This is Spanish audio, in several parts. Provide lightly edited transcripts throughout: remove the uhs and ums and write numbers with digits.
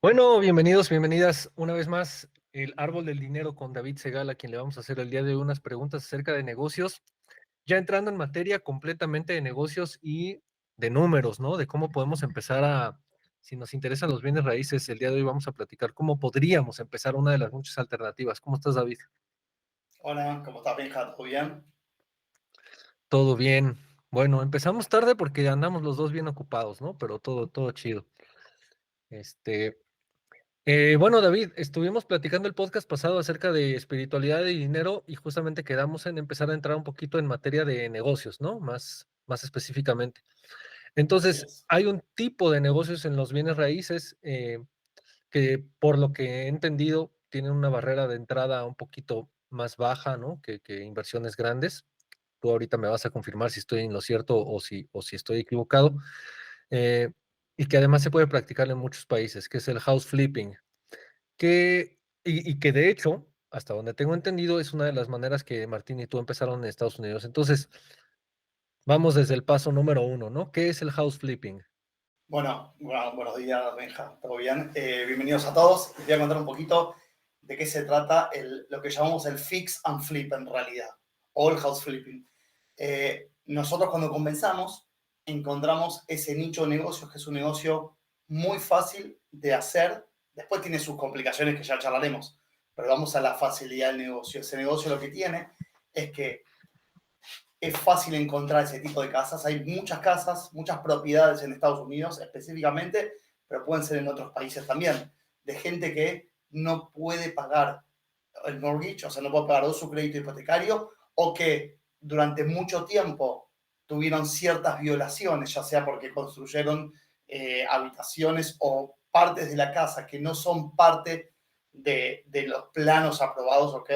Bueno, bienvenidos, bienvenidas una vez más. El Árbol del Dinero con David Segal, a quien le vamos a hacer el día de hoy unas preguntas acerca de negocios, ya entrando en materia completamente de negocios y de números, ¿no? De cómo podemos empezar si nos interesan los bienes raíces, el día de hoy vamos a platicar cómo podríamos empezar una de las muchas alternativas. ¿Cómo estás, David? Hola, ¿cómo estás, Benja? ¿Todo bien? Todo bien. Bueno, empezamos tarde porque andamos los dos bien ocupados, ¿no? Pero todo chido. Este, bueno, David, estuvimos platicando el podcast pasado acerca de espiritualidad y dinero y justamente quedamos en empezar a entrar un poquito en materia de negocios, ¿no? Más específicamente. Así Entonces, es. hay un tipo de negocios en los bienes raíces que, por lo que he entendido, tienen una barrera de entrada un poquito más baja, ¿no? Que inversiones grandes. Tú ahorita me vas a confirmar si estoy en lo cierto o si estoy equivocado. Eh, y que además se puede practicar en muchos países, que es el house flipping y que de hecho, hasta donde tengo entendido, es una de las maneras que Martín y tú empezaron en Estados Unidos. Entonces, vamos desde el paso número uno, ¿no? ¿Qué es el house flipping? Buenos días, Benja. ¿Todo bien? Bienvenidos a todos. Les voy a contar un poquito de qué se trata lo que llamamos el fix and flip en realidad, o el house flipping. Nosotros cuando comenzamos encontramos ese nicho de negocios que es un negocio muy fácil de hacer. Después tiene sus complicaciones que ya charlaremos, pero vamos a la facilidad del negocio. Ese negocio lo que tiene es que es fácil encontrar ese tipo de casas. Hay muchas casas, muchas propiedades en Estados Unidos específicamente, pero pueden ser en otros países también, de gente que no puede pagar el mortgage, o sea, no puede pagar o su crédito hipotecario, o que durante mucho tiempo tuvieron ciertas violaciones, ya sea porque construyeron habitaciones o partes de la casa que no son parte de los planos aprobados, ¿ok?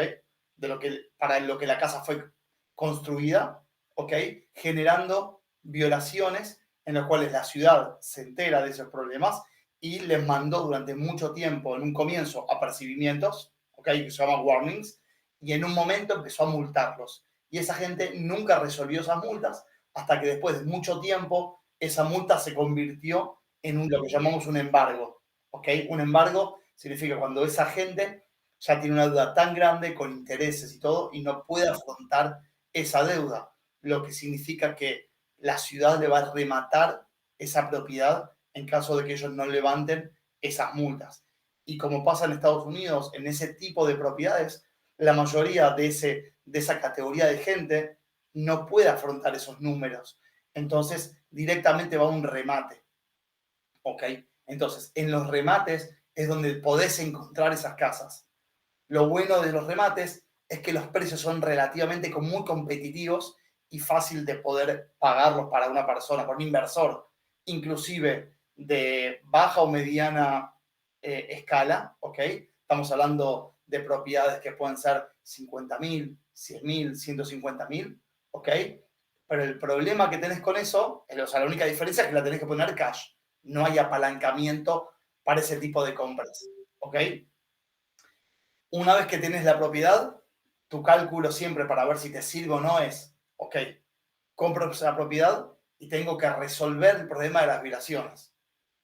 Para lo que la casa fue construida, ¿ok? Generando violaciones en las cuales la ciudad se entera de esos problemas y les mandó durante mucho tiempo, en un comienzo, apercibimientos, ¿ok? Que se llaman warnings, y en un momento empezó a multarlos. Y esa gente nunca resolvió esas multas hasta que después de mucho tiempo esa multa se convirtió en lo que llamamos un embargo, ¿ok? Un embargo significa cuando esa gente ya tiene una deuda tan grande con intereses y todo y no puede afrontar esa deuda, lo que significa que la ciudad le va a rematar esa propiedad en caso de que ellos no levanten esas multas. Y como pasa en Estados Unidos, en ese tipo de propiedades, la mayoría de esa categoría de gente no puede afrontar esos números. Entonces, directamente va a un remate. ¿Ok? Entonces, en los remates es donde podés encontrar esas casas. Lo bueno de los remates es que los precios son relativamente muy competitivos y fácil de poder pagarlos para una persona, para un inversor, inclusive de baja o mediana escala, ¿ok? Estamos hablando de propiedades que pueden ser 50.000, 100.000, 150.000, ¿ok? Pero el problema que tenés con eso, o sea, la única diferencia es que la tenés que poner cash. No hay apalancamiento para ese tipo de compras, ¿ok? Una vez que tienes la propiedad, tu cálculo siempre para ver si te sirve o no es, ok, compro esa propiedad y tengo que resolver el problema de las violaciones.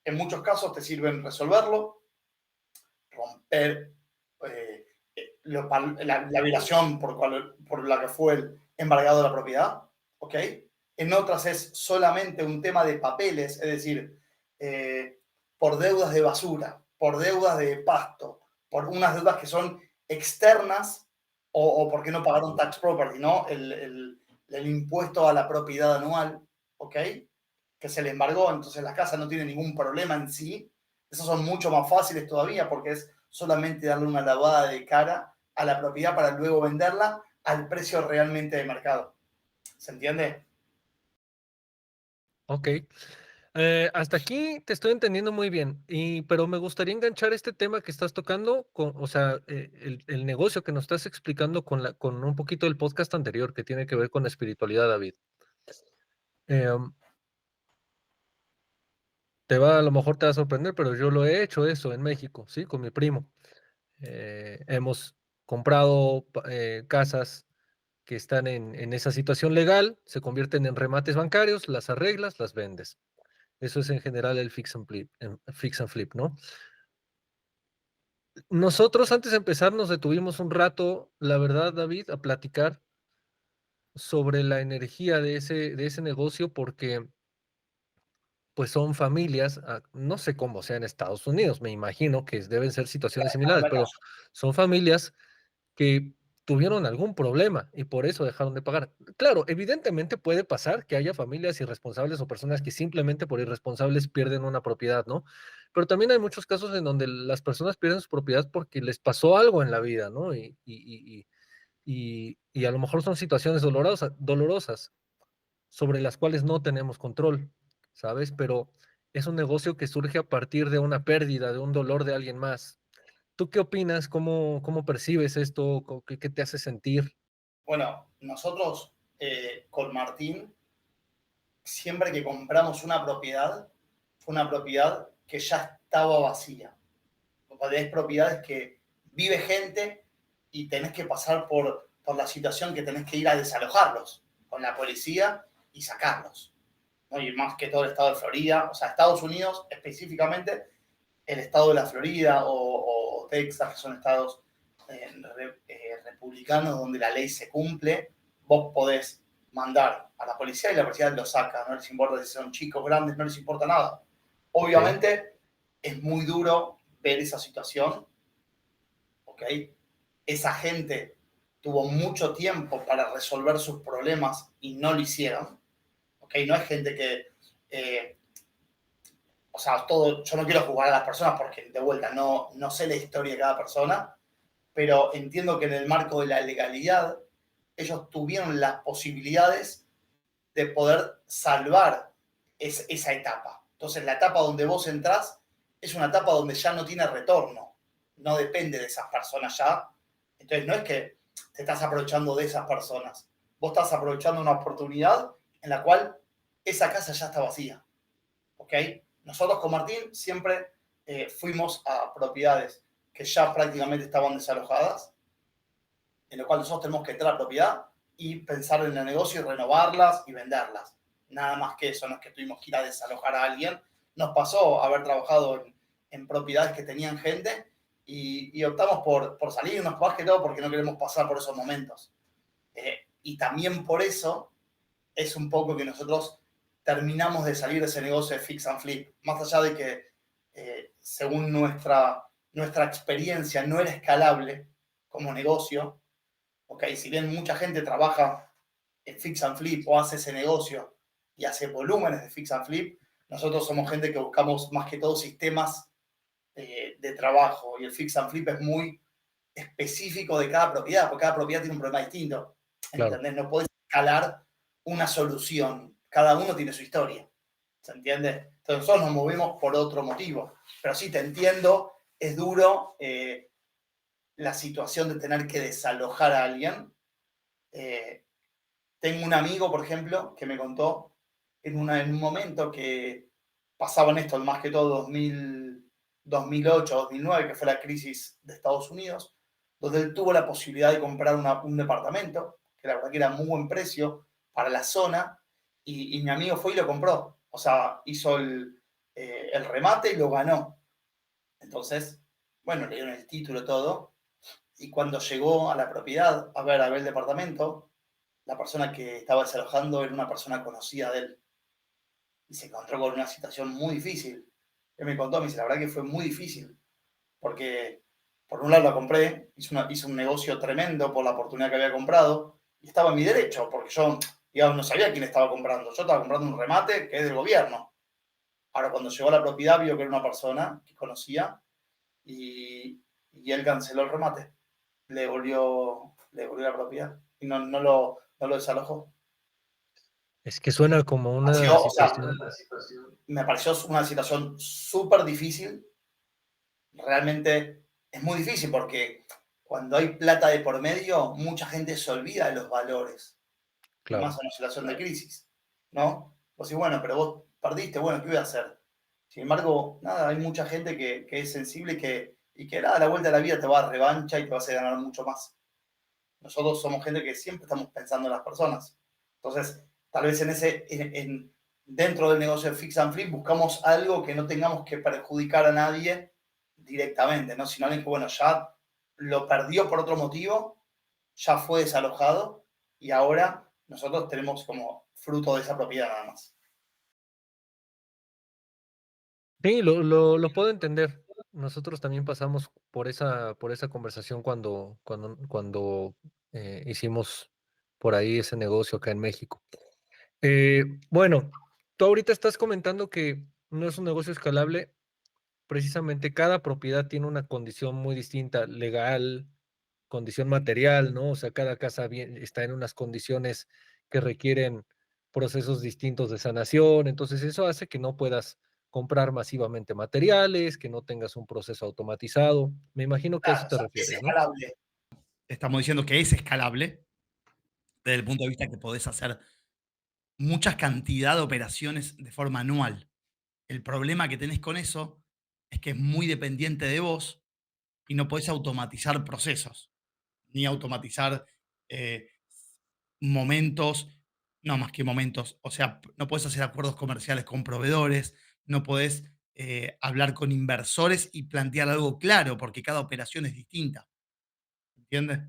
En muchos casos te sirven resolverlo, romper eh, la violación por la que fue el embargado de la propiedad, ¿ok? En otras es solamente un tema de papeles, es decir, por deudas de basura, por deudas de pasto, por unas deudas que son externas o porque no pagaron tax property, ¿no? El impuesto a la propiedad anual, ¿ok? Que se le embargó, entonces la casa no tiene ningún problema en sí. Esos son mucho más fáciles todavía porque es solamente darle una lavada de cara a la propiedad para luego venderla al precio realmente de mercado. ¿Se entiende? Ok. Hasta aquí te estoy entendiendo muy bien, pero me gustaría enganchar este tema que estás tocando, o sea, el negocio que nos estás explicando con un poquito del podcast anterior que tiene que ver con espiritualidad, David. Em, a lo mejor te va a sorprender, pero yo lo he hecho eso en México, ¿sí? Con mi primo. Hemos comprado casas que están en esa situación legal, se convierten en remates bancarios, las arreglas, las vendes. Eso es en general el fix and flip, ¿no? Nosotros antes de empezar nos detuvimos un rato, la verdad, David, a platicar sobre la energía de ese negocio porque, pues, son familias, no sé cómo sea en Estados Unidos, me imagino que deben ser situaciones Estamos en similares, la pero calle. son familias que tuvieron algún problema y por eso dejaron de pagar. Claro, evidentemente puede pasar que haya familias irresponsables o personas que simplemente por irresponsables pierden una propiedad, ¿no? Pero también hay muchos casos en donde las personas pierden su propiedad porque les pasó algo en la vida, ¿no? Y a lo mejor son situaciones dolorosas sobre las cuales no tenemos control, ¿sabes? Pero es un negocio que surge a partir de una pérdida, de un dolor de alguien más. ¿Tú qué opinas? ¿Cómo percibes esto? ¿Qué te hace sentir? Bueno, nosotros con Martín, siempre que compramos una propiedad, fue una propiedad que ya estaba vacía. Es propiedades que vive gente y tenés que pasar por la situación que tenés que ir a desalojarlos con la policía y sacarlos. ¿No? Y más que todo el estado de Florida, o sea, Estados Unidos específicamente, el estado de la Florida o Texas, que son estados republicanos donde la ley se cumple, vos podés mandar a la policía y la policía lo saca, no les importa si son chicos, grandes, no les importa nada. Ok, Obviamente es muy duro ver esa situación, ¿ok? Esa gente tuvo mucho tiempo para resolver sus problemas y no lo hicieron, ¿ok? No es gente que o sea, todo, yo no quiero jugar a las personas porque de vuelta no sé la historia de cada persona, pero entiendo que en el marco de la legalidad ellos tuvieron las posibilidades de poder salvar esa etapa. Entonces la etapa donde vos entrás es una etapa donde ya no tiene retorno, no depende de esas personas ya. Entonces no es que te estás aprovechando de esas personas, vos estás aprovechando una oportunidad en la cual esa casa ya está vacía. ¿Ok? Nosotros con Martín siempre fuimos a propiedades que ya prácticamente estaban desalojadas, en lo cual nosotros tenemos que entrar a la propiedad y pensar en el negocio y renovarlas y venderlas. Nada más que eso, no es que tuvimos que ir a desalojar a alguien. Nos pasó haber trabajado en propiedades que tenían gente y optamos por salirnos, más que todo porque no queremos pasar por esos momentos. Y también por eso es un poco que nosotros terminamos de salir de ese negocio de fix and flip, más allá de que según nuestra experiencia no era escalable como negocio, ok, si bien mucha gente trabaja en fix and flip o hace ese negocio y hace volúmenes de fix and flip, nosotros somos gente que buscamos más que todo sistemas de trabajo y el fix and flip es muy específico de cada propiedad, porque cada propiedad tiene un problema distinto. claro. ¿Entendés? No puedes escalar una solución. Cada uno tiene su historia. ¿Se entiende? Entonces nosotros nos movemos por otro motivo. Pero sí, te entiendo, es duro la situación de tener que desalojar a alguien. Eh, tengo un amigo, por ejemplo, que me contó en un momento que pasaban esto, más que todo 2008, 2009, que fue la crisis de Estados Unidos, donde él tuvo la posibilidad de comprar un departamento, que la verdad que era muy buen precio para la zona, y mi amigo fue y lo compró. O sea, hizo el remate y lo ganó. Entonces, bueno, le dieron el título todo, y cuando llegó a la propiedad a ver el departamento, la persona que estaba desalojando era una persona conocida de él y se encontró con una situación muy difícil. Él me contó, me dice, la verdad que fue muy difícil, porque por un lado la compré, hice un negocio tremendo por la oportunidad que había comprado, y estaba en mi derecho, porque yo, digamos, no sabía quién estaba comprando. Yo estaba comprando un remate que es del gobierno. Ahora, cuando llegó a la propiedad, vio que era una persona que conocía y él canceló el remate. Le volvió la propiedad y no lo desalojó. Es que suena como una O sea, situación. me pareció una situación súper difícil. Realmente es muy difícil porque cuando hay plata de por medio, mucha gente se olvida de los valores, y más Claro, en una situación de crisis, ¿no? Vos decís, bueno, pero vos perdiste, bueno, ¿qué voy a hacer? Sin embargo, nada, hay mucha gente que es sensible y que nada, a la vuelta de la vida te va a dar revancha y te vas a ganar mucho más. Nosotros somos gente que siempre estamos pensando en las personas. Entonces, tal vez dentro del negocio de Fix and Flip buscamos algo que no tengamos que perjudicar a nadie directamente, ¿no? Sino alguien que, bueno, ya lo perdió por otro motivo, ya fue desalojado y ahora nosotros tenemos como fruto de esa propiedad nada más. Sí, lo puedo entender. Nosotros también pasamos por esa conversación cuando hicimos por ahí ese negocio acá en México. Bueno, tú ahorita estás comentando que no es un negocio escalable. Precisamente cada propiedad tiene una condición muy distinta, legal, condición material, ¿no? O sea, cada casa está en unas condiciones que requieren procesos distintos de sanación, entonces eso hace que no puedas comprar masivamente materiales, que no tengas un proceso automatizado. Me imagino que a eso Claro, o te sea, es refieres, ¿no? escalable. Estamos diciendo que es escalable desde el punto de vista que podés hacer muchas cantidad de operaciones de forma anual. El problema que tenés con eso es que es muy dependiente de vos y no podés automatizar procesos, ni automatizar eh, momentos, no más que momentos, o sea, no podés hacer acuerdos comerciales con proveedores, no podés hablar con inversores y plantear algo claro, porque cada operación es distinta, ¿entiendes?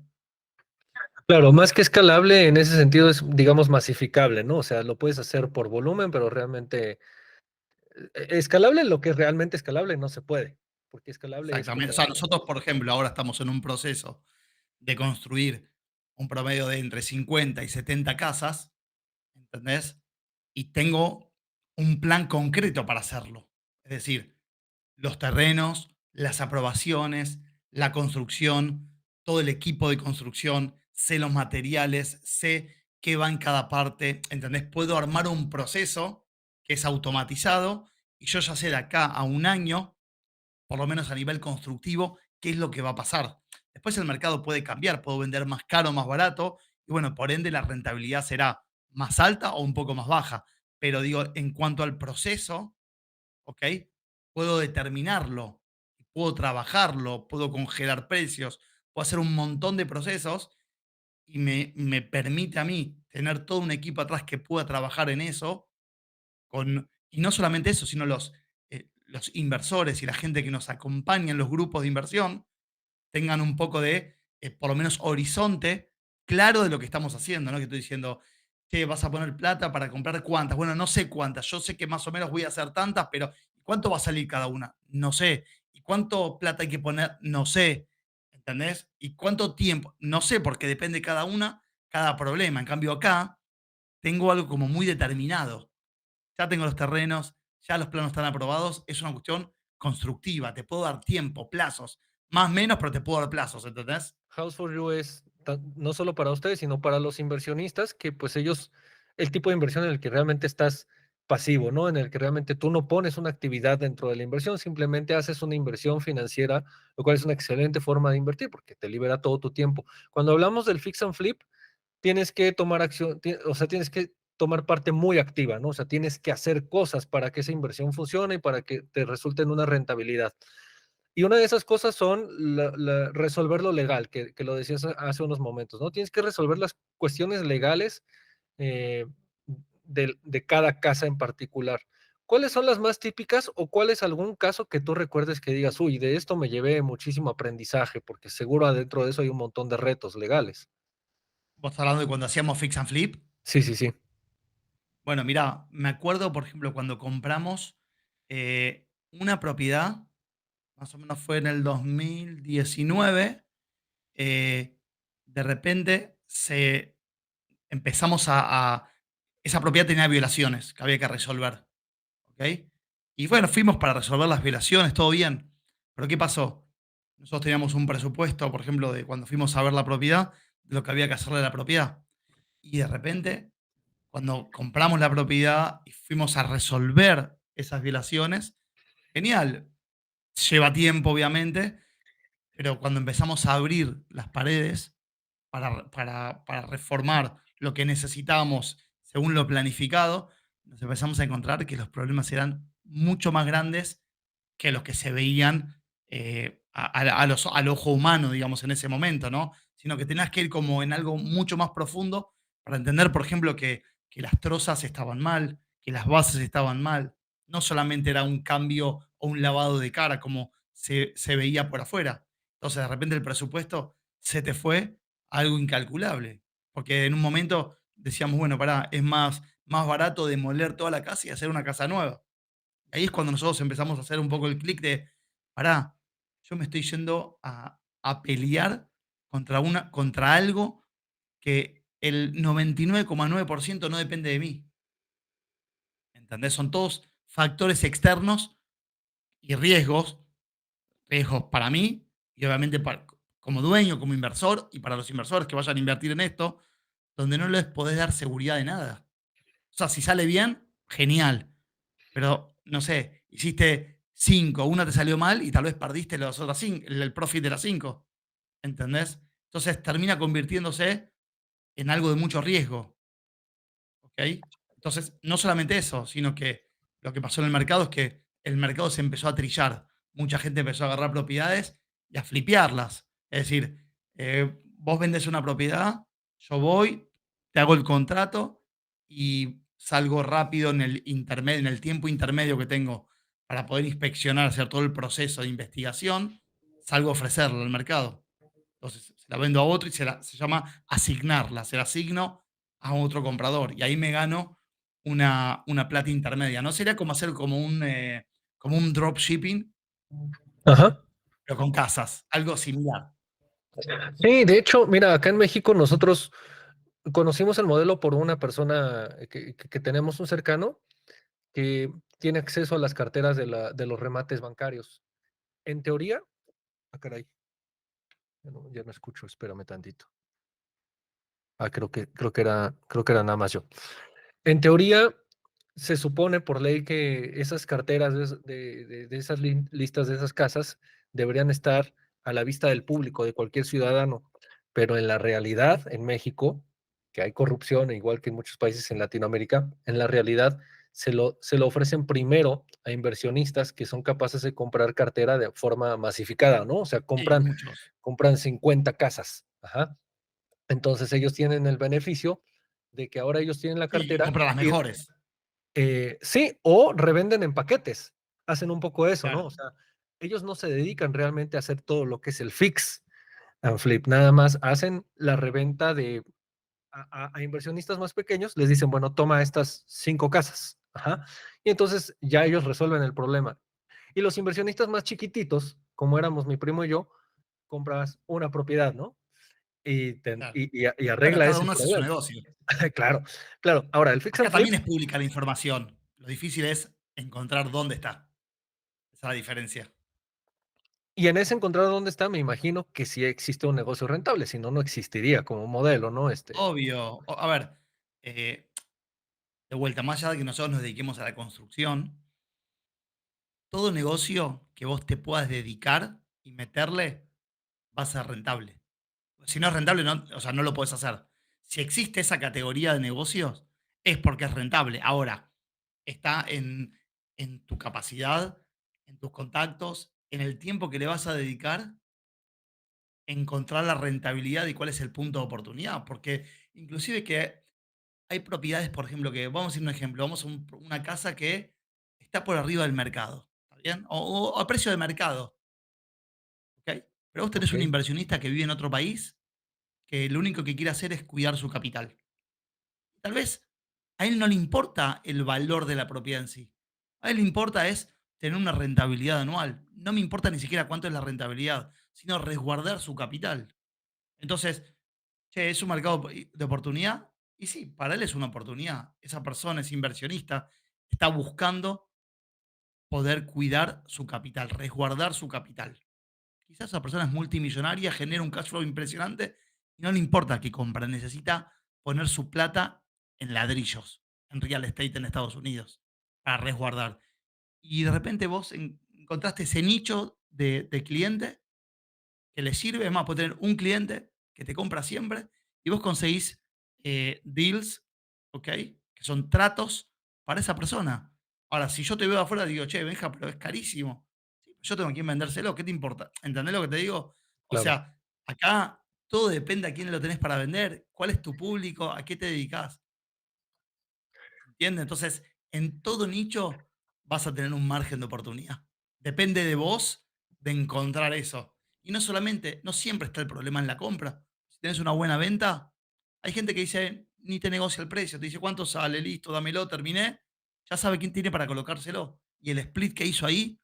Claro, más que escalable, en ese sentido es, digamos, masificable, ¿no? O sea, lo puedes hacer por volumen, pero realmente escalable, lo que es realmente escalable no se puede, porque escalable es Exactamente. O sea, como, nosotros, por ejemplo, ahora estamos en un proceso de construir un promedio de entre 50 y 70 casas, ¿entendés? Y tengo un plan concreto para hacerlo. Es decir, los terrenos, las aprobaciones, la construcción, todo el equipo de construcción, sé los materiales, sé qué va en cada parte, ¿entendés? Puedo armar un proceso que es automatizado y yo ya sé de acá a un año por lo menos a nivel constructivo, qué es lo que va a pasar. Después el mercado puede cambiar, puedo vender más caro, más barato, y bueno, por ende la rentabilidad será más alta o un poco más baja. Pero digo, en cuanto al proceso, ¿ok? Puedo determinarlo, puedo trabajarlo, puedo congelar precios, puedo hacer un montón de procesos y me permite a mí tener todo un equipo atrás que pueda trabajar en eso y no solamente eso, sino los inversores y la gente que nos acompaña en los grupos de inversión tengan un poco de, por lo menos, horizonte claro de lo que estamos haciendo, ¿no? Que estoy diciendo, che, vas a poner plata para comprar cuántas. Bueno, no sé cuántas. Yo sé que más o menos voy a hacer tantas, pero ¿cuánto va a salir cada una? No sé. ¿Y cuánto plata hay que poner? No sé. ¿Entendés? ¿Y cuánto tiempo? No sé, porque depende cada una, cada problema. En cambio, acá tengo algo como muy determinado. Ya tengo los terrenos, ya los planos están aprobados, es una cuestión constructiva, te puedo dar tiempo, plazos, más o menos, pero te puedo dar plazos, ¿entendés? House for You es no solo para ustedes, sino para los inversionistas, que pues ellos, el tipo de inversión en el que realmente estás pasivo, ¿no? En el que realmente tú no pones una actividad dentro de la inversión, simplemente haces una inversión financiera, lo cual es una excelente forma de invertir porque te libera todo tu tiempo. Cuando hablamos del fix and flip, tienes que tomar acción, o sea, tienes que tomar parte muy activa, ¿no? O sea, tienes que hacer cosas para que esa inversión funcione y para que te resulte en una rentabilidad. Y una de esas cosas son resolver lo legal, que lo decías hace unos momentos, ¿no? Tienes que resolver las cuestiones legales eh, de cada casa en particular. ¿Cuáles son las más típicas o cuál es algún caso que tú recuerdes que digas, uy, de esto me llevé muchísimo aprendizaje, porque seguro adentro de eso hay un montón de retos legales? Vos estás hablando de cuando hacíamos fix and flip. Sí, sí, sí. Bueno, mira, me acuerdo, por ejemplo, cuando compramos una propiedad, más o menos fue en el 2019, eh, de repente empezamos esa propiedad tenía violaciones que había que resolver. ¿Ok? Y bueno, fuimos para resolver las violaciones, todo bien. Pero ¿qué pasó? Nosotros teníamos un presupuesto, por ejemplo, de cuando fuimos a ver la propiedad, de lo que había que hacerle a la propiedad. Y de repente, cuando compramos la propiedad y fuimos a resolver esas violaciones, genial. Lleva tiempo, obviamente, pero cuando empezamos a abrir las paredes para reformar lo que necesitábamos según lo planificado, nos empezamos a encontrar que los problemas eran mucho más grandes que los que se veían al ojo humano, digamos, en ese momento, ¿no? Sino que tenías que ir como en algo mucho más profundo para entender, por ejemplo, que las trozas estaban mal, que las bases estaban mal. No solamente era un cambio o un lavado de cara, como se veía por afuera. Entonces, de repente el presupuesto se te fue a algo incalculable. Porque en un momento decíamos, bueno, pará, es más barato demoler toda la casa y hacer una casa nueva. Ahí es cuando nosotros empezamos a hacer un poco el clic de, pará, yo me estoy yendo a pelear contra algo que el 99,9% no depende de mí. ¿Entendés? Son todos factores externos y riesgos para mí y obviamente como dueño, como inversor y para los inversores que vayan a invertir en esto, donde no les podés dar seguridad de nada. O sea, si sale bien, genial. Pero, no sé, hiciste 5, una te salió mal y tal vez perdiste las otras 5, el profit de las 5. ¿Entendés? Entonces termina convirtiéndose en algo de mucho riesgo. ¿Ok? Entonces, no solamente eso, sino que lo que pasó en el mercado es que el mercado se empezó a trillar. Mucha gente empezó a agarrar propiedades y a flipearlas. Es decir, vos vendes una propiedad, yo voy, te hago el contrato y salgo rápido en el tiempo intermedio que tengo para poder inspeccionar, hacer todo el proceso de investigación, salgo a ofrecerlo al mercado. Entonces, se la vendo a otro y se llama asignarla. Se la asigno a otro comprador y ahí me gano una plata intermedia. ¿No sería como hacer como un dropshipping, Ajá. pero con casas? Algo similar. Sí, de hecho, mira, acá en México nosotros conocimos el modelo por una persona que tenemos un cercano que tiene acceso a las carteras de los remates bancarios. En teoría, caray, ya no escucho, espérame tantito. Creo que era nada más yo. En teoría, se supone por ley que esas carteras de esas listas de esas casas deberían estar a la vista del público, de cualquier ciudadano, pero en la realidad, en México, que hay corrupción, igual que en muchos países en Latinoamérica, en la realidad se lo ofrecen primero a inversionistas que son capaces de comprar cartera de forma masificada, ¿no? O sea, Sí, compran, muchos. compran 50 casas. Ajá. Entonces ellos tienen el beneficio de que ahora ellos tienen la Sí, y cartera compra las y mejores. sí, o revenden en paquetes. Hacen un poco eso, ¿no? Claro. O sea, ellos no se dedican realmente a hacer todo lo que es el fix and flip, nada más hacen la reventa a inversionistas más pequeños, les dicen, bueno, toma estas 5 casas. Ajá. Y entonces ya ellos resuelven el problema. Y los inversionistas más chiquititos, como éramos mi primo y yo, compras una propiedad, ¿no? Y, Claro. y Bueno, arregla cada ese uno hace su problema. negocio. Claro, claro. Ahora, el fix Acá and flip. también es pública la información. Lo difícil es encontrar dónde está. Esa es la diferencia. Y en ese encontrar dónde está, me imagino que sí existe un negocio rentable, si no, no existiría como modelo, ¿no? Obvio. A ver, eh, de vuelta, más allá de que nosotros nos dediquemos a la construcción, todo negocio que vos te puedas dedicar y meterle va a ser rentable. Si no es rentable, no, o sea, no lo puedes hacer. Si existe esa categoría de negocios, es porque es rentable. Ahora, está en tu capacidad, en tus contactos, en el tiempo que le vas a dedicar, encontrar la rentabilidad y cuál es el punto de oportunidad. Porque inclusive que hay propiedades, por ejemplo, que vamos a ir un ejemplo, vamos a una casa que está por arriba del mercado, ¿está bien? O a precio de mercado, ¿ok? Pero vos tenés Ok, un inversionista que vive en otro país que lo único que quiere hacer es cuidar su capital. Tal vez a él no le importa el valor de la propiedad en sí. A él le importa es tener una rentabilidad anual. No me importa ni siquiera cuánto es la rentabilidad, sino resguardar su capital. Entonces, che, es un mercado de oportunidad. Y sí, para él es una oportunidad. Esa persona es inversionista, está buscando poder cuidar su capital, resguardar su capital. Quizás esa persona es multimillonaria, genera un cash flow impresionante y no le importa qué compra, necesita poner su plata en ladrillos, en real estate en Estados Unidos, para resguardar. Y de repente vos encontraste ese nicho de cliente que le sirve, es más, puede tener un cliente que te compra siempre y vos conseguís deals, ¿ok? Que son tratos para esa persona. Ahora, si yo te veo afuera, digo, che, Benja, pero es carísimo. Sí, yo tengo a quién vendérselo, ¿qué te importa? ¿Entendés lo que te digo? O claro. sea, acá todo depende a quién lo tenés para vender, cuál es tu público, a qué te dedicas. ¿Entiendes? Entonces, en todo nicho vas a tener un margen de oportunidad. Depende de vos de encontrar eso. Y no solamente, no siempre está el problema en la compra. Si tienes una buena venta, hay gente que dice, ni te negocia el precio, te dice cuánto sale, listo, dámelo, terminé, ya sabe quién tiene para colocárselo. Y el split que hizo ahí,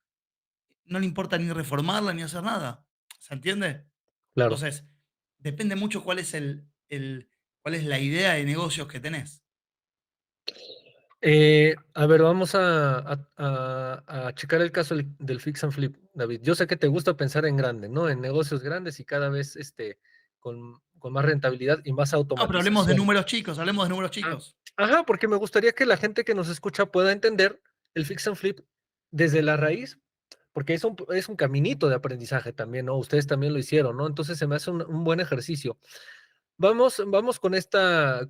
no le importa ni reformarla ni hacer nada. ¿Se entiende? Claro. Entonces, depende mucho cuál es cuál es la idea de negocios que tenés. A ver, vamos a checar el caso del fix and flip, David. Yo sé que te gusta pensar en grande, ¿no? En negocios grandes y cada vez con más rentabilidad y más No, pero hablemos de automatización. números chicos, hablemos de números Ah, chicos. ajá, porque me gustaría que la gente que nos escucha pueda entender el fix and flip desde la raíz, porque es un caminito de aprendizaje también, ¿no? Ustedes también lo hicieron, ¿no? Entonces se me hace un buen ejercicio. Vamos con esta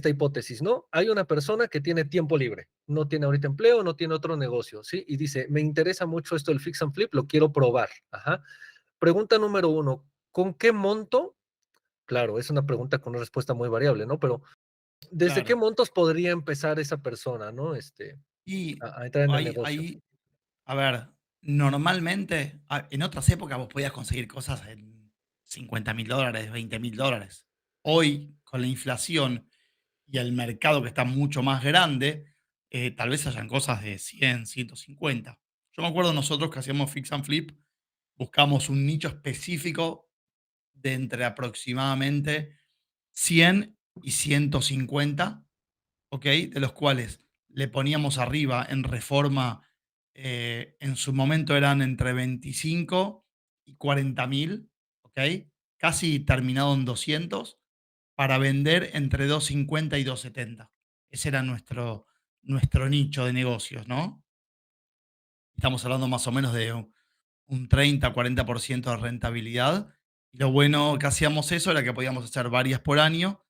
hipótesis, ¿no? Hay una persona que tiene tiempo libre, no tiene ahorita empleo, no tiene otro negocio, ¿sí? Y dice, me interesa mucho esto del fix and flip, lo quiero probar. Ajá. Pregunta número uno, ¿con qué monto? Claro, es una pregunta con una respuesta muy variable, ¿no? Pero ¿desde qué Claro. montos podría empezar esa persona, ¿no? Y A entrar en el negocio. hay a ver, normalmente, en otras épocas vos podías conseguir cosas en $50.000, $20.000. Hoy, con la inflación y el mercado que está mucho más grande, tal vez hayan cosas de 100, 150. Yo me acuerdo nosotros que hacíamos fix and flip, buscamos un nicho específico de entre aproximadamente 100 y 150, ¿ok? De los cuales le poníamos arriba en reforma, en su momento eran entre 25 y 40.000, ¿ok? Casi terminado en 200, para vender entre 250 y 270. Ese era nuestro nicho de negocios, ¿no? Estamos hablando más o menos de un 30-40% de rentabilidad. Y lo bueno que hacíamos eso era que podíamos hacer varias por año.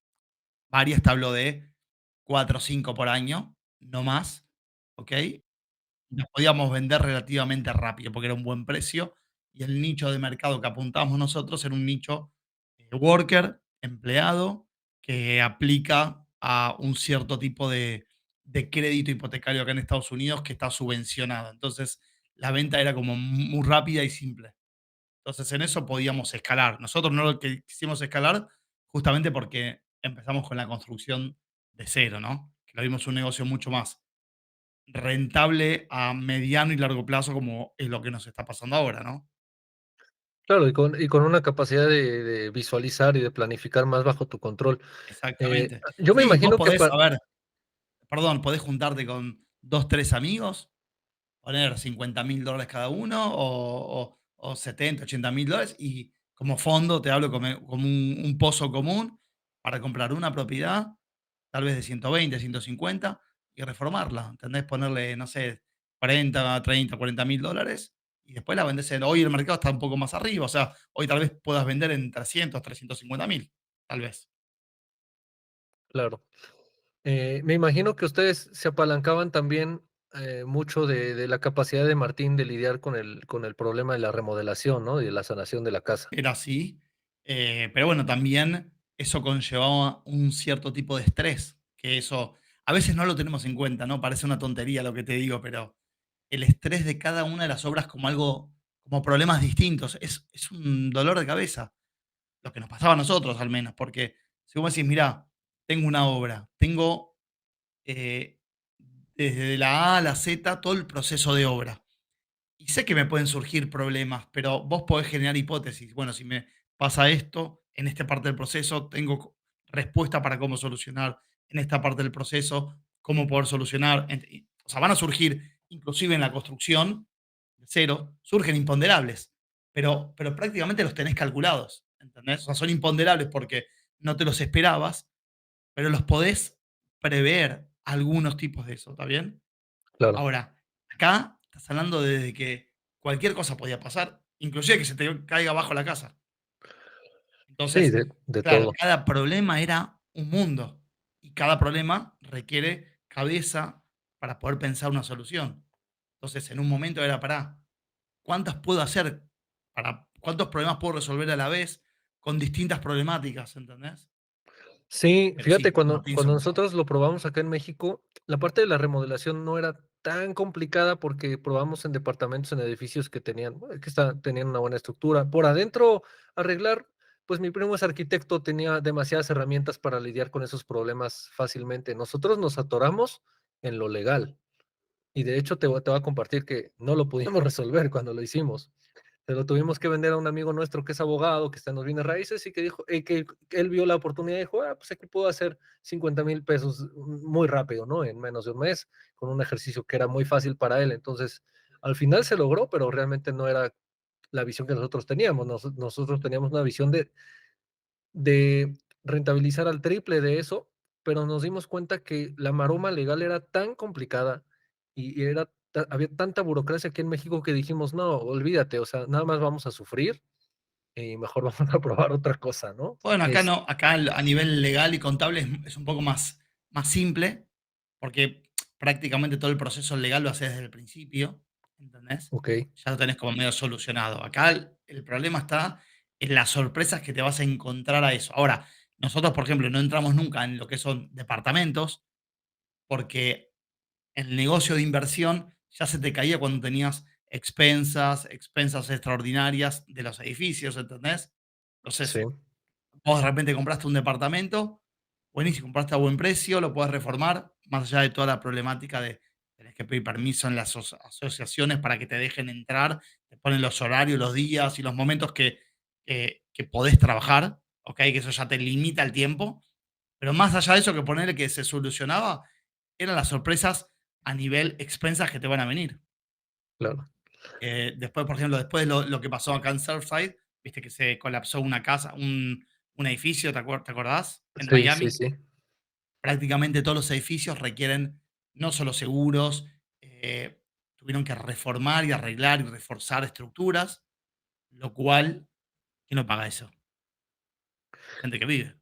Varias te hablo de 4 o 5 por año, no más, ¿ok? Las podíamos vender relativamente rápido porque era un buen precio y el nicho de mercado que apuntábamos nosotros era un nicho worker, empleado, que aplica a un cierto tipo de crédito hipotecario acá en Estados Unidos que está subvencionado. Entonces, la venta era como muy rápida y simple. Entonces, en eso podíamos escalar. Nosotros no lo que quisimos escalar justamente porque empezamos con la construcción de cero, ¿no? Que lo vimos un negocio mucho más rentable a mediano y largo plazo, como es lo que nos está pasando ahora, ¿no? Claro, y con una capacidad de visualizar y de planificar más bajo tu control. Exactamente. Yo me Sí, vos imagino que podés, para... a ver, perdón, podés juntarte con 2 3 amigos, poner $50.000 cada uno o 70, $80.000 y como fondo te hablo como un pozo común para comprar una propiedad, tal vez de 120, 150 y reformarla, ¿entendés? Ponerle, no sé, 40, 30, $40.000 y después la vendés hoy el mercado está un poco más arriba, o sea, hoy tal vez puedas vender en 300, 350.000, tal vez. Claro. Me imagino que ustedes se apalancaban también mucho de la capacidad de Martín de lidiar con el problema de la remodelación, ¿no? Y de la sanación de la casa. Era así. Pero bueno, también eso conllevaba un cierto tipo de estrés, que eso a veces no lo tenemos en cuenta, ¿no? Parece una tontería lo que te digo, pero el estrés de cada una de las obras como algo, como problemas distintos, es un dolor de cabeza, lo que nos pasaba a nosotros al menos, porque si vos me decís, mira, tengo una obra, tengo eh, desde la A a la Z todo el proceso de obra y sé que me pueden surgir problemas, pero vos podés generar hipótesis. Bueno, si me pasa esto, en esta parte del proceso, tengo respuesta para cómo solucionar. En esta parte del proceso, cómo poder solucionar. O sea, van a surgir, inclusive en la construcción, de cero, surgen imponderables, pero prácticamente los tenés calculados, ¿entendés? O sea, son imponderables porque no te los esperabas, pero los podés prever algunos tipos de eso, ¿está bien? Claro. Ahora, acá estás hablando de que cualquier cosa podía pasar, inclusive que se te caiga abajo la casa. Sí, Entonces, de claro, todo. cada problema era un mundo y cada problema requiere cabeza para poder pensar una solución. Entonces, en un momento era, para ¿cuántas puedo hacer? ¿Cuántos problemas puedo resolver a la vez con distintas problemáticas? ¿Entendés? Sí, Pero fíjate, sí, Martín se cuando ocupaba. nosotros lo probamos acá en México, la parte de la remodelación no era tan complicada porque probamos en departamentos, en edificios que tenían, tenían una buena estructura. Por adentro, arreglar, pues mi primo es arquitecto, tenía demasiadas herramientas para lidiar con esos problemas fácilmente. Nosotros nos atoramos en lo legal y de hecho te voy a compartir que no lo pudimos resolver cuando lo hicimos. Se lo tuvimos que vender a un amigo nuestro que es abogado, que está en los bienes raíces y que dijo, que él vio la oportunidad y dijo, pues aquí puedo hacer 50,000 pesos muy rápido, ¿no? En menos de un mes, con un ejercicio que era muy fácil para él. Entonces, al final se logró, pero realmente no era la visión que nosotros teníamos. Nosotros teníamos una visión de rentabilizar al triple de eso, pero nos dimos cuenta que la maroma legal era tan complicada y había tanta burocracia aquí en México que dijimos, no, olvídate, o sea, nada más vamos a sufrir y mejor vamos a probar otra cosa, ¿no? Bueno, acá no, acá a nivel legal y contable es un poco más simple, porque prácticamente todo el proceso legal lo haces desde el principio, ¿entendés? Ok, Ya lo tenés como medio solucionado. Acá el problema está en las sorpresas que te vas a encontrar a eso. Ahora, nosotros, por ejemplo, no entramos nunca en lo que son departamentos, porque el negocio de inversión ya se te caía cuando tenías expensas extraordinarias de los edificios, ¿entendés? sí, Entonces, vos de repente compraste un departamento, buenísimo, compraste a buen precio, lo puedes reformar, más allá de toda la problemática de tenés que pedir permiso en las asociaciones para que te dejen entrar, te ponen los horarios, los días y los momentos que podés trabajar, ¿ok? Que eso ya te limita el tiempo. Pero más allá de eso, que ponerle que se solucionaba, eran las sorpresas a nivel expensas que te van a venir. claro. Después, por ejemplo, después de lo que pasó acá en Surfside, viste que se colapsó una casa, un edificio, ¿te acordás? En Sí, sí, Miami. sí, Prácticamente todos los edificios requieren no solo seguros, tuvieron que reformar y arreglar y reforzar estructuras, lo cual, ¿quién no paga eso? La gente que vive.